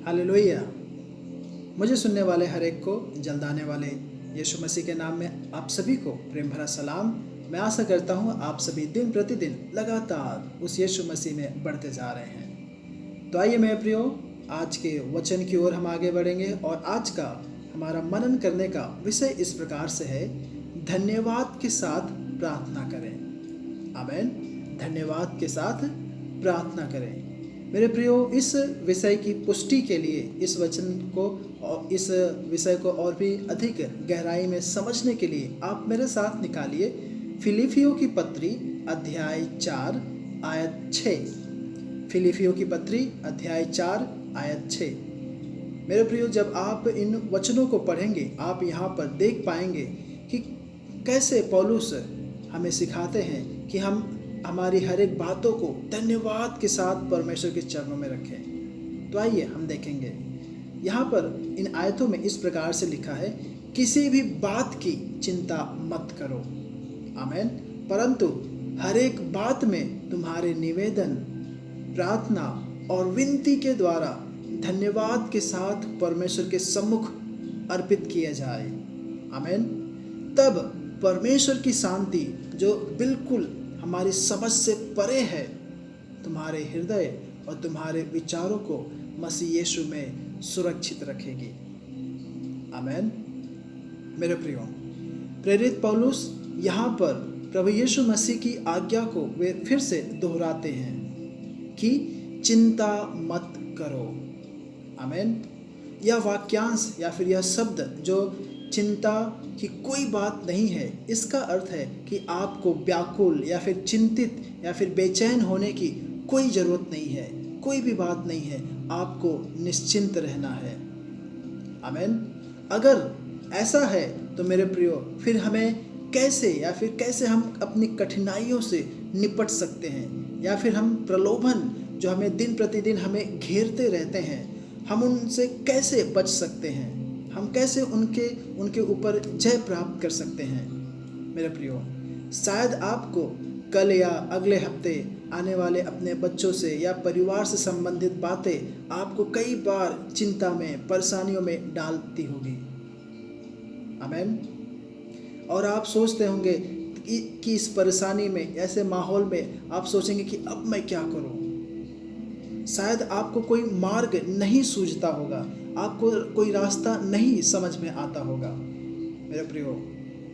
Hallelujah. मुझे सुनने वाले हर एक को जल्द आने वाले यीशु मसीह के नाम में आप सभी को प्रेम भरा सलाम। मैं आशा करता हूँ आप सभी दिन प्रतिदिन लगातार उस यीशु मसीह में बढ़ते जा रहे हैं। तो आइए मेरे प्रियो, आज के वचन की ओर हम आगे बढ़ेंगे और आज का हमारा मनन करने का विषय इस प्रकार से है, धन्यवाद के साथ प्रार्थना करें। आमीन। धन्यवाद के साथ प्रार्थना करें। मेरे प्रियो, इस विषय की पुष्टि के लिए इस वचन को और इस विषय को और भी अधिक गहराई में समझने के लिए आप मेरे साथ निकालिए फिलिपियों की पत्री अध्याय 4 आयत 6। फिलिपियों की पत्री अध्याय 4 आयत 6। मेरे प्रियो, जब आप इन वचनों को पढ़ेंगे आप यहाँ पर देख पाएंगे कि कैसे पौलुस हमें सिखाते हैं कि हम हमारी हर एक बातों को धन्यवाद के साथ परमेश्वर के चरणों में रखें। तो आइए हम देखेंगे। यहाँ पर इन आयतों में इस प्रकार से लिखा है, किसी भी बात की चिंता मत करो, आमीन, परंतु हर एक बात में तुम्हारे निवेदन, प्रार्थना और विनती के द्वारा धन्यवाद के साथ परमेश्वर के सम्मुख अर्पित किया जाए, आमीन। तब परमेश्वर की शांति जो बिल्कुल हमारी समझ से परे है, तुम्हारे हृदय और तुम्हारे विचारों को मसीह यीशु में सुरक्षित रखेगी, आमीन। मेरे प्रियो, प्रेरित पौलुस यहाँ पर प्रभु यीशु मसीह की आज्ञा को वे फिर से दोहराते हैं कि चिंता मत करो, आमीन। यह वाक्यांश या फिर यह शब्द जो चिंता की कोई बात नहीं है, इसका अर्थ है कि आपको व्याकुल या फिर चिंतित या फिर बेचैन होने की कोई ज़रूरत नहीं है, कोई भी बात नहीं है, आपको निश्चिंत रहना है, आमीन। अगर ऐसा है तो मेरे प्रियो, फिर हमें कैसे हम अपनी कठिनाइयों से निपट सकते हैं, या फिर हम प्रलोभन जो हमें दिन प्रतिदिन हमें घेरते रहते हैं, हम उनसे कैसे बच सकते हैं, हम कैसे उनके ऊपर जय प्राप्त कर सकते हैं। मेरे प्रियो, शायद आपको कल या अगले हफ्ते आने वाले अपने बच्चों से या परिवार से संबंधित बातें आपको कई बार चिंता में, परेशानियों में डालती होगी, आमीन। और आप सोचते होंगे कि इस परेशानी में, ऐसे माहौल में आप सोचेंगे कि अब मैं क्या करूं। शायद आपको कोई मार्ग नहीं सूझता होगा, आपको कोई रास्ता नहीं समझ में आता होगा। मेरे प्रियो,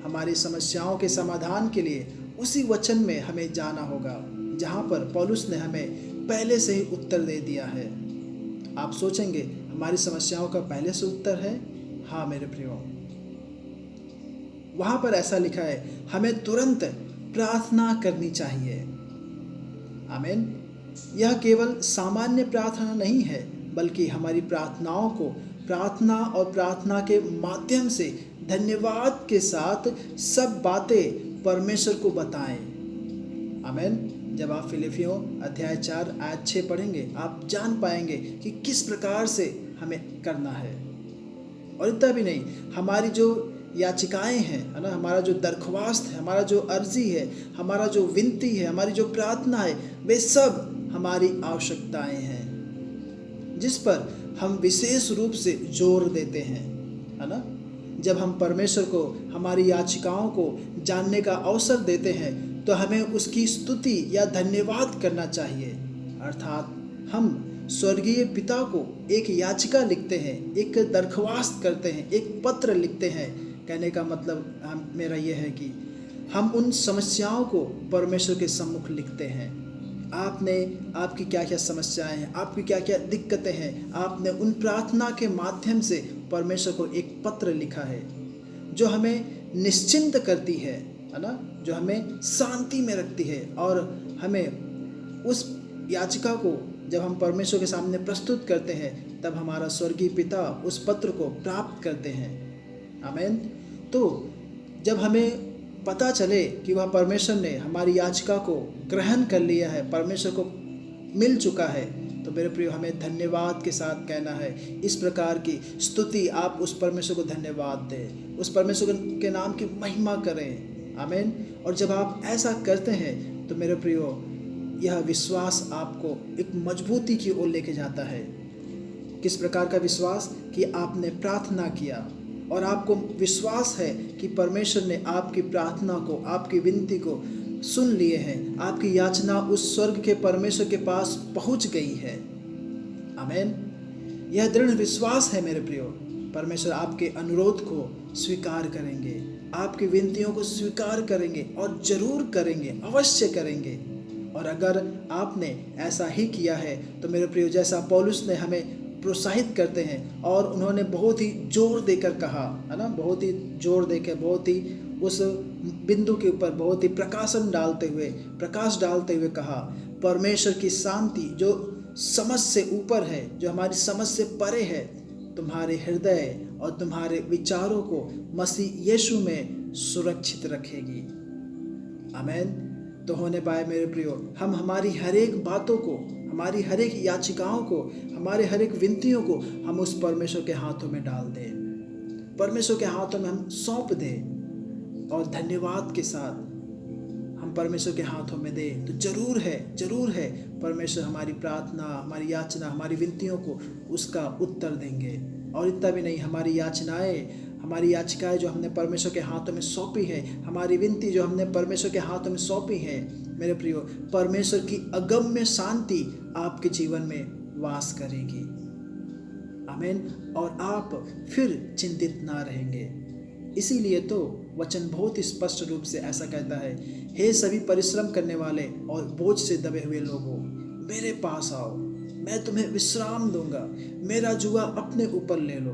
हमारी समस्याओं के समाधान के लिए उसी वचन में हमें जाना होगा जहाँ पर पौलुस ने हमें पहले से ही उत्तर दे दिया है। आप सोचेंगे हमारी समस्याओं का पहले से उत्तर है? हाँ मेरे प्रियो, वहाँ पर ऐसा लिखा है, हमें तुरंत प्रार्थना करनी चाहिए, आमीन। यह केवल सामान्य प्रार्थना नहीं है, बल्कि हमारी प्रार्थनाओं को प्रार्थना के माध्यम से धन्यवाद के साथ सब बातें परमेश्वर को बताएं, आमीन। जब आप फिलिपियों अध्याय 4 आयत 6 पढ़ेंगे आप जान पाएंगे कि किस प्रकार से हमें करना है। और इतना भी नहीं, हमारी जो याचिकाएं हैं, है ना, हमारा जो दरख्वास्त है, हमारा जो अर्जी है, हमारा जो विनती है, हमारी जो प्रार्थना है, वे सब हमारी आवश्यकताएं हैं जिस पर हम विशेष रूप से जोर देते हैं, है ना। जब हम परमेश्वर को हमारी याचिकाओं को जानने का अवसर देते हैं तो हमें उसकी स्तुति या धन्यवाद करना चाहिए। अर्थात हम स्वर्गीय पिता को एक याचिका लिखते हैं, एक दरख्वास्त करते हैं, एक पत्र लिखते हैं। कहने का मतलब मेरा यह है कि हम उन समस्याओं को परमेश्वर के सम्मुख लिखते हैं। आपकी क्या क्या समस्याएं हैं, आपकी क्या क्या दिक्कतें हैं, आपने उन प्रार्थना के माध्यम से परमेश्वर को एक पत्र लिखा है जो हमें निश्चिंत करती है ना, जो हमें शांति में रखती है। और हमें उस याचिका को जब हम परमेश्वर के सामने प्रस्तुत करते हैं तब हमारा स्वर्गीय पिता उस पत्र को प्राप्त करते हैं, आमीन। तो जब हमें पता चले कि वह परमेश्वर ने हमारी याचिका को ग्रहण कर लिया है, परमेश्वर को मिल चुका है, तो मेरे प्रिय हमें धन्यवाद के साथ कहना है। इस प्रकार की स्तुति आप उस परमेश्वर को धन्यवाद दें, उस परमेश्वर के नाम की महिमा करें, आमीन। और जब आप ऐसा करते हैं तो मेरे प्रियो यह विश्वास आपको एक मजबूती की ओर लेके जाता है किस प्रकार का विश्वास? कि आपने प्रार्थना किया और आपको विश्वास है कि परमेश्वर ने आपकी प्रार्थना को, आपकी विनती को सुन लिए हैं। आपकी याचना उस स्वर्ग के परमेश्वर के पास पहुंच गई है। आमीन। यह दृढ़ विश्वास है मेरे प्रियो, परमेश्वर आपके अनुरोध को स्वीकार करेंगे, आपकी विनतियों को स्वीकार करेंगे और जरूर करेंगे, अवश्य करेंगे। और अगर आपने ऐसा ही किया है तो मेरे प्रियो, जैसा पौलुस ने हमें प्रोत्साहित करते हैं और उन्होंने बहुत ही जोर देकर कहा है ना, बहुत ही जोर देकर, बहुत ही उस बिंदु के ऊपर बहुत ही प्रकाश डालते हुए कहा, परमेश्वर की शांति जो समझ से ऊपर है, जो हमारी समझ से परे है, तुम्हारे हृदय और तुम्हारे विचारों को मसीह यीशु में सुरक्षित रखेगी। आमीन। तो होने पाए मेरे प्रियो, हम हमारी हर एक बातों को, हमारी हर एक याचिकाओं को, हमारे हर एक विनतियों को हम उस परमेश्वर के हाथों में डाल दें, परमेश्वर के हाथों में हम सौंप दें और धन्यवाद के साथ हम परमेश्वर के हाथों में दें। तो जरूर है परमेश्वर हमारी प्रार्थना, हमारी याचना, हमारी विनतियों को उसका उत्तर देंगे। और इतना भी नहीं, हमारी याचिकाएं जो हमने परमेश्वर के हाथों में सौंपी है, हमारी विनती जो हमने परमेश्वर के हाथों में सौंपी है, मेरे प्रियो, परमेश्वर की अगम्य शांति आपके जीवन में वास करेगी। आमीन। और आप फिर चिंतित ना रहेंगे। इसीलिए तो वचन बहुत ही स्पष्ट रूप से ऐसा कहता है, हे सभी परिश्रम करने वाले और बोझ से दबे हुए लोगों, मेरे पास आओ, मैं तुम्हें विश्राम दूंगा, मेरा जुआ अपने ऊपर ले लो।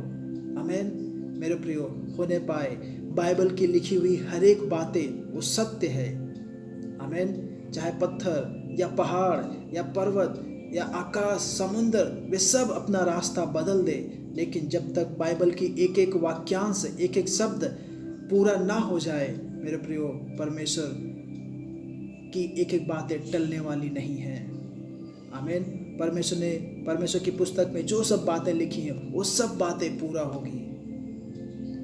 आमीन। मेरे प्रियो, होने पाए बाइबल की लिखी हुई हर एक बातें वो सत्य है। आमीन। चाहे पत्थर या पहाड़ या पर्वत या आकाश, समुंदर, वे सब अपना रास्ता बदल दे, लेकिन जब तक बाइबल की एक एक वाक्यांश, एक एक शब्द पूरा ना हो जाए, मेरे प्रियो, परमेश्वर की एक एक बातें टलने वाली नहीं है। आमीन। परमेश्वर की पुस्तक में जो सब बातें लिखी हैं वो सब बातें पूरा होगी।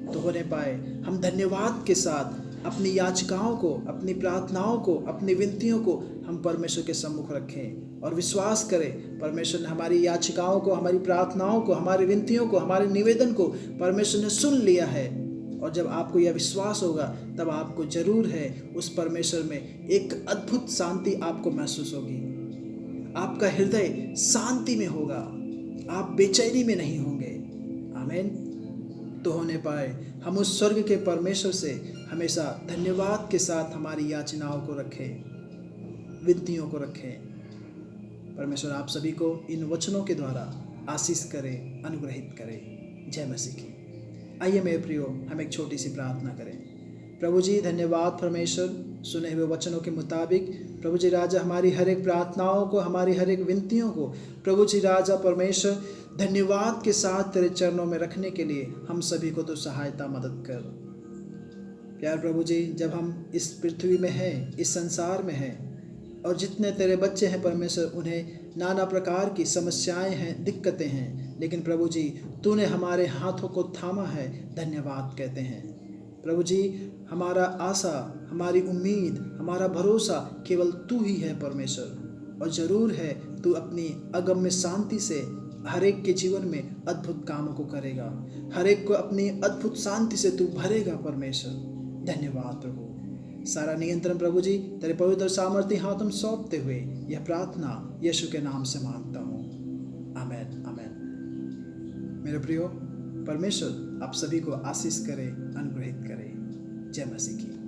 तो होने पाए हम धन्यवाद के साथ अपनी याचिकाओं को, अपनी प्रार्थनाओं को, अपनी विनतियों को हम परमेश्वर के सम्मुख रखें और विश्वास करें, परमेश्वर ने हमारी याचिकाओं को, हमारी प्रार्थनाओं को, हमारी विनतियों को, हमारे निवेदन को परमेश्वर ने सुन लिया है। और जब आपको यह विश्वास होगा तब आपको जरूर है उस परमेश्वर में एक अद्भुत शांति आपको महसूस होगी। आपका हृदय शांति में होगा, आप बेचैनी में नहीं होंगे। आमीन। तो होने पाए हम उस स्वर्ग के परमेश्वर से हमेशा धन्यवाद के साथ हमारी याचनाओं को रखें, विनतियों को रखें। परमेश्वर आप सभी को इन वचनों के द्वारा आशीष करे, अनुग्रहित करे। जय मसीह की। आइए मेरे प्रियो, हम एक छोटी सी प्रार्थना करें। प्रभु जी धन्यवाद परमेश्वर, सुने हुए वचनों के मुताबिक प्रभु जी राजा हमारी हर एक प्रार्थनाओं को, हमारी हर एक विनतियों को प्रभु जी राजा परमेश्वर धन्यवाद के साथ तेरे चरणों में रखने के लिए हम सभी को तो सहायता मदद कर। प्यार प्रभु जी, जब हम इस पृथ्वी में हैं, इस संसार में हैं और जितने तेरे बच्चे हैं परमेश्वर, उन्हें नाना प्रकार की समस्याएं हैं, दिक्कतें हैं, लेकिन प्रभु जी तूने हमारे हाथों को थामा है, धन्यवाद कहते हैं। प्रभु जी हमारा आशा, हमारी उम्मीद, हमारा भरोसा केवल तू ही है परमेश्वर। और ज़रूर है तू अपनी अगम्य शांति से हर एक के जीवन में अद्भुत कामों को करेगा, हर एक को अपनी अद्भुत शांति से तू भरेगा परमेश्वर। धन्यवाद प्रभु। सारा नियंत्रण प्रभु जी तेरे पवित्र सामर्थ्य हाथों में सौंपते हुए यह प्रार्थना यीशु के नाम से मांगता हूँ। आमीन। आमीन। मेरे प्रियो, परमेश्वर आप सभी को आशीष करे, अनुग्रहित करे। जय मसीह की।